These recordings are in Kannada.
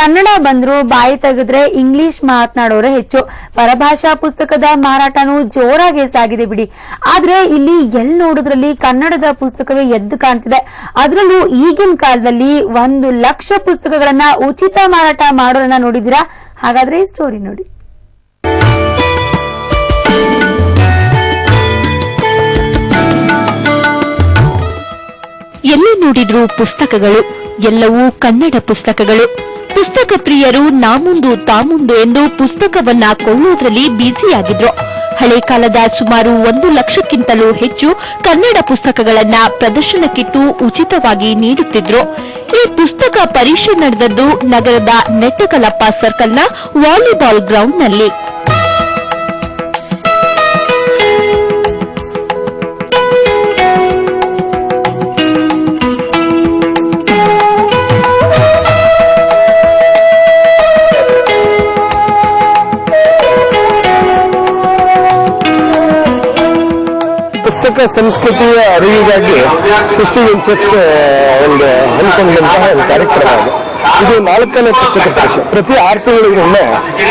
ಕನ್ನಡ ಬಂದ್ರು ಬಾಯಿ ತೆಗೆದ್ರೆ ಇಂಗ್ಲಿಷ್ ಮಾತನಾಡೋರೆ ಹೆಚ್ಚು. ಪರಭಾಷಾ ಪುಸ್ತಕದ ಮಾರಾಟನೂ ಜೋರಾಗಿ ಸಾಗಿದೆ ಬಿಡಿ. ಆದ್ರೆ ಇಲ್ಲಿ ಎಲ್ಲಿ ನೋಡಿದ್ರಲ್ಲಿ ಕನ್ನಡದ ಪುಸ್ತಕವೇ ಎದ್ದು ಕಾಣ್ತಿದೆ. ಅದರಲ್ಲೂ ಈಗಿನ ಕಾಲದಲ್ಲಿ 1 ಲಕ್ಷ ಪುಸ್ತಕಗಳನ್ನ ಉಚಿತ ಮಾರಾಟ ಮಾಡೋರನ್ನ ನೋಡಿದಿರಾ? ಹಾಗಾದ್ರೆ ಈ ಸ್ಟೋರಿ ನೋಡಿ. ಎಲ್ಲಿ ನೋಡಿದ್ರೂ ಪುಸ್ತಕಗಳು, ಎಲ್ಲವೂ ಕನ್ನಡ ಪುಸ್ತಕಗಳು. ಪುಸ್ತಕ ಪ್ರಿಯರು ನಾಮುಂದು ತಾಮುಂದು ಎಂದು ಪುಸ್ತಕವನ್ನ ಕೊಳ್ಳುವುದರಲ್ಲಿ ಬ್ಯುಸಿಯಾಗಿದ್ರು. ಹಳೆ ಕಾಲದ ಸುಮಾರು 1 ಲಕ್ಷಕ್ಕಿಂತಲೂ ಹೆಚ್ಚು ಕನ್ನಡ ಪುಸ್ತಕಗಳನ್ನ ಪ್ರದರ್ಶನಕ್ಕಿಟ್ಟು ಉಚಿತವಾಗಿ ನೀಡುತ್ತಿದ್ರು. ಈ ಪುಸ್ತಕ ಪರೀಕ್ಷೆ ನಡೆದದ್ದು ನಗರದ ನೆಟ್ಟಕಲಪ್ಪ ಸರ್ಕಲ್ನ ವಾಲಿಬಾಲ್ ಗ್ರೌಂಡ್ನಲ್ಲಿ. ಪುಸ್ತಕ ಸಂಸ್ಕೃತಿಯ ಅರಿವಿಗಾಗಿ ಸೃಷ್ಟಿ ವೆಂಚರ್ಸ್ ಒಂದು ಹಮ್ಮಿಕೊಂಡಂತಹ ಒಂದು ಕಾರ್ಯಕ್ರಮ ಅದು. ಇದು 4ನೇ ಪುಸ್ತಕ ಪರೀಕ್ಷೆ. ಪ್ರತಿ 6 ತಿಂಗಳಿಗೊಮ್ಮೆ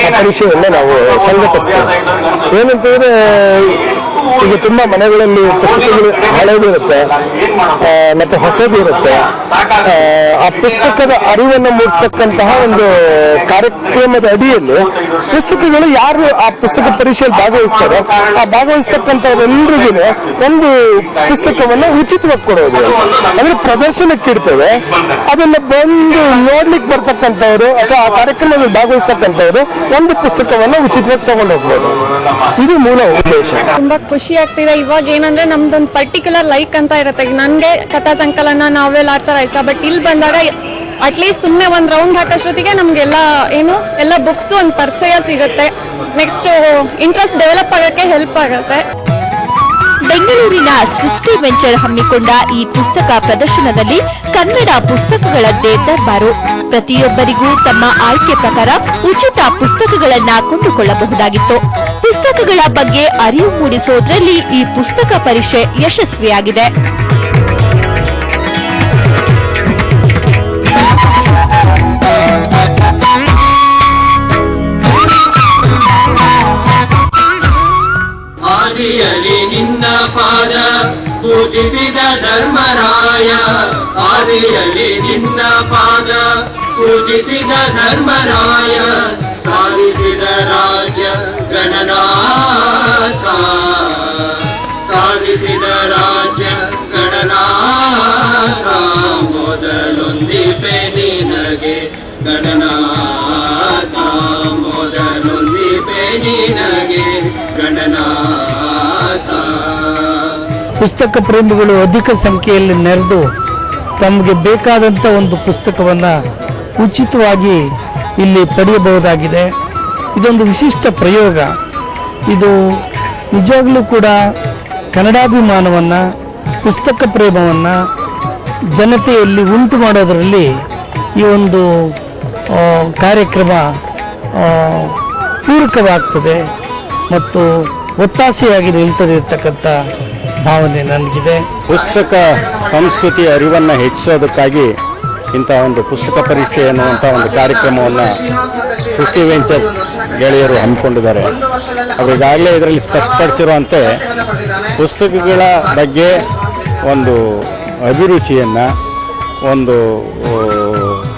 ಆ ಪರೀಕ್ಷೆಯನ್ನ ನಾವು ಸಂಘಟಿಸ್ತೇವೆ. ಏನಂತಂದ್ರೆ ಈಗ ತುಂಬಾ ಮನೆಗಳಲ್ಲಿ ಪುಸ್ತಕಗಳು ಹಳೆದಿರುತ್ತೆ ಮತ್ತೆ ಹೊಸದಿರುತ್ತೆ. ಆ ಪುಸ್ತಕದ ಅರಿವನ್ನು ಮೂಡಿಸ್ತಕ್ಕಂತಹ ಒಂದು ಕಾರ್ಯಕ್ರಮದ ಅಡಿಯಲ್ಲಿ ಪುಸ್ತಕಗಳು ಯಾರು ಆ ಪುಸ್ತಕ ಪರೀಕ್ಷೆಯಲ್ಲಿ ಭಾಗವಹಿಸ್ತಾರೋ ಆ ಭಾಗವಹಿಸ್ತಕ್ಕಂಥವ್ರೆಲ್ಲರಿಗೂ ಒಂದು ಪುಸ್ತಕವನ್ನು ಉಚಿತವಾಗಿ ಕೊಡೋದು. ಅಂದ್ರೆ ಪ್ರದರ್ಶನಕ್ಕೆ ಇಡ್ತೇವೆ. ಅದನ್ನ ಬಂದು ನೋಡ್ಲಿಕ್ಕೆ ಬರ್ತಕ್ಕಂಥವ್ರು ಅಥವಾ ಆ ಕಾರ್ಯಕ್ರಮದಲ್ಲಿ ಭಾಗವಹಿಸ್ತಕ್ಕಂಥವ್ರು ಒಂದು ಪುಸ್ತಕವನ್ನು ಉಚಿತವಾಗಿ ತಗೊಂಡು ಹೋಗ್ಬೋದು. ಇದು ಮೂಲ ಉದ್ದೇಶ. ತುಂಬಾ ಖುಷಿ ಆಗ್ತಿದೆ. ಇವಾಗ ಏನಂದ್ರೆ ನಮ್ದೊಂದು ಪರ್ಟಿಕ್ಯುಲರ್ ಲೈಕ್ ಅಂತ ಇರುತ್ತೆ. ನನ್ಗೆ ಕಥಾ ಸಂಕಲನ, ನಾವೆಲ್ಲ ಆ ತರ ಇಷ್ಟ. ಬಟ್ ಇಲ್ಲಿ ಬಂದಾಗ ಅಟ್ಲೀಸ್ಟ್ ಸುಮ್ನೆ ಒಂದ್ ರೌಂಡ್ ಹಾಕೋಷ್ಟೊತ್ತಿಗೆ ನಮ್ಗೆಲ್ಲ ಎಲ್ಲ ಬುಕ್ಸ್ ಒಂದು ಪರಿಚಯ ಸಿಗುತ್ತೆ. ನೆಕ್ಸ್ಟ್ ಇಂಟ್ರೆಸ್ಟ್ ಡೆವಲಪ್ ಆಗಕ್ಕೆ ಹೆಲ್ಪ್ ಆಗುತ್ತೆ. ಬೆಂಗಳೂರಿನ ಸೃಷ್ಟಿ ವೆಂಚರ್ ಹಮ್ಮಿಕೊಂಡ ಈ ಪುಸ್ತಕ ಪ್ರದರ್ಶನದಲ್ಲಿ ಕನ್ನಡ ಪುಸ್ತಕಗಳದ್ದೇ ದರ್ಬಾರು. ಪ್ರತಿಯೊಬ್ಬರಿಗೂ ತಮ್ಮ ಆಯ್ಕೆ ಪ್ರಕಾರ ಉಚಿತ ಪುಸ್ತಕಗಳನ್ನ ಕೊಂಡುಕೊಳ್ಳಬಹುದಾಗಿತ್ತು. ಪುಸ್ತಕಗಳ ಬಗ್ಗೆ ಅರಿವು ಮೂಡಿಸೋದ್ರಲ್ಲಿ ಈ ಪುಸ್ತಕ ಪರೀಕ್ಷೆ ಯಶಸ್ವಿಯಾಗಿದೆ. ಆದಿಯಲ್ಲಿ ನಿನ್ನ ಪಾದ ಪೂಜಿಸಿದ ಧರ್ಮರಾಯ, ಆದಿಯಲ್ಲಿ ನಿನ್ನ ಪಾದ ಪೂಜಿಸಿದ ಧರ್ಮರಾಯ, ಸಾಧಿಸಿದ ರಾಜ್ಯ ಗಣನಾಥ, ಸಾಧಿಸಿದ ರಾಜ್ಯ ಗಣನಾಥ, ಮೊದಲೊಂದಿಪೆ ನಿನಗೆ ಗಣನಾಥ, ಮೊದಲೊಂದಿಪೆ ನಿನಗೆ ಗಣನಾಥ. ಪುಸ್ತಕ ಪ್ರೇಮಿಗಳು ಅಧಿಕ ಸಂಖ್ಯೆಯಲ್ಲಿ ನೆರೆದು ತಮಗೆ ಬೇಕಾದಂಥ ಒಂದು ಪುಸ್ತಕವನ್ನ ಉಚಿತವಾಗಿ ಇಲ್ಲಿ ಪಡೆಯಬಹುದಾಗಿದೆ. ಇದೊಂದು ವಿಶಿಷ್ಟ ಪ್ರಯೋಗ. ಇದು ನಿಜವಾಗ್ಲೂ ಕೂಡ ಕನ್ನಡಾಭಿಮಾನವನ್ನ, ಪುಸ್ತಕ ಪ್ರೇಮವನ್ನ ಜನತೆಯಲ್ಲಿ ಉಂಟು ಮಾಡೋದರಲ್ಲಿ ಈ ಒಂದು ಕಾರ್ಯಕ್ರಮ ಪೂರಕವಾಗ್ತದೆ ಮತ್ತು ಒತ್ತಾಸೆಯಾಗಿ ನಿಲ್ತದೆ ಇರ್ತಕ್ಕಂಥ ಭಾವನೆ ನನಗಿದೆ. ಪುಸ್ತಕ ಸಂಸ್ಕೃತಿ ಅರಿವನ್ನು ಹೆಚ್ಚಿಸೋದಕ್ಕಾಗಿ ಇಂಥ ಒಂದು ಪುಸ್ತಕ ಪರೀಕ್ಷೆ ಎನ್ನುವಂಥ ಒಂದು ಕಾರ್ಯಕ್ರಮವನ್ನು ಸೃಷ್ಟಿ ವೆಂಚರ್ಸ್ ಗೆಳೆಯರು ಹಮ್ಮಿಕೊಂಡಿದ್ದಾರೆ. ಅವರು ಈಗಾಗಲೇ ಇದರಲ್ಲಿ ಸ್ಪಷ್ಟಪಡಿಸಿರುವಂತೆ ಪುಸ್ತಕಗಳ ಬಗ್ಗೆ ಒಂದು ಅಭಿರುಚಿಯನ್ನು, ಒಂದು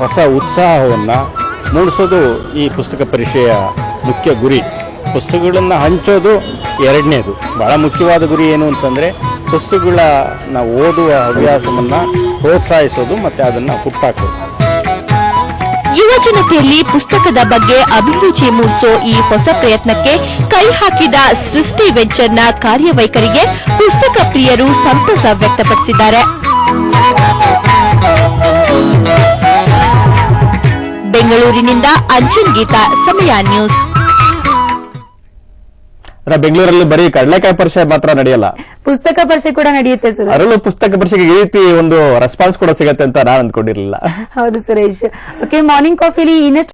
ಹೊಸ ಉತ್ಸಾಹವನ್ನು ಮೂಡಿಸೋದು ಈ ಪುಸ್ತಕ ಪರೀಕ್ಷೆಯ ಮುಖ್ಯ ಗುರಿ. ಪುಸ್ತಕಗಳನ್ನು ಹಂಚೋದು ಎರಡನೇದು. ಬಹಳ ಮುಖ್ಯವಾದ ಗುರಿ ಏನು ಅಂತಂದರೆ ಪುಸ್ತಕಗಳನ್ನ ಓದುವ ಹವ್ಯಾಸವನ್ನು ಪ್ರೋತ್ಸಾಹಿಸೋದು ಮತ್ತು ಅದನ್ನು ಹುಟ್ಟಾಕೋದು. ಯುವಜನತೆಯಲ್ಲಿ ಪುಸ್ತಕದ ಬಗ್ಗೆ ಅಭಿರುಚಿ ಮೂಡಿಸೋ ಈ ಹೊಸ ಪ್ರಯತ್ನಕ್ಕೆ ಕೈ ಹಾಕಿದ ಸೃಷ್ಟಿ ವೆಂಚರ್ನ ಕಾರ್ಯವೈಖರಿಗೆ ಪುಸ್ತಕ ಪ್ರಿಯರು ಸಂತಸ ವ್ಯಕ್ತಪಡಿಸಿದ್ದಾರೆ. ಬೆಂಗಳೂರಿನಿಂದ ಅಂಜನ್ ಗೀತಾ, ಸಮಯ ನ್ಯೂಸ್. ಬೆಂಗಳೂರಲ್ಲಿ ಬರೀ ಕಡಲೆಕಾಯಿ ಪರೀಕ್ಷೆ ಮಾತ್ರ ನಡೆಯಲ್ಲ, ಪುಸ್ತಕ ಪರೀಕ್ಷೆ ಕೂಡ ನಡೆಯುತ್ತೆ ಸರ್. ಅದರಲ್ಲೂ ಪುಸ್ತಕ ಪರೀಕ್ಷೆಗೆ ಈ ರೀತಿ ಒಂದು ರೆಸ್ಪಾನ್ಸ್ ಕೂಡ ಸಿಗತ್ತೆ ಅಂತ ನಾನು ಅಂದ್ಕೊಂಡಿರಲಿಲ್ಲ. ಹೌದು ಸುರೇಶ್. ಓಕೆ, ಮಾರ್ನಿಂಗ್ ಕಾಫಿಲಿ ಇನ್ನಷ್ಟು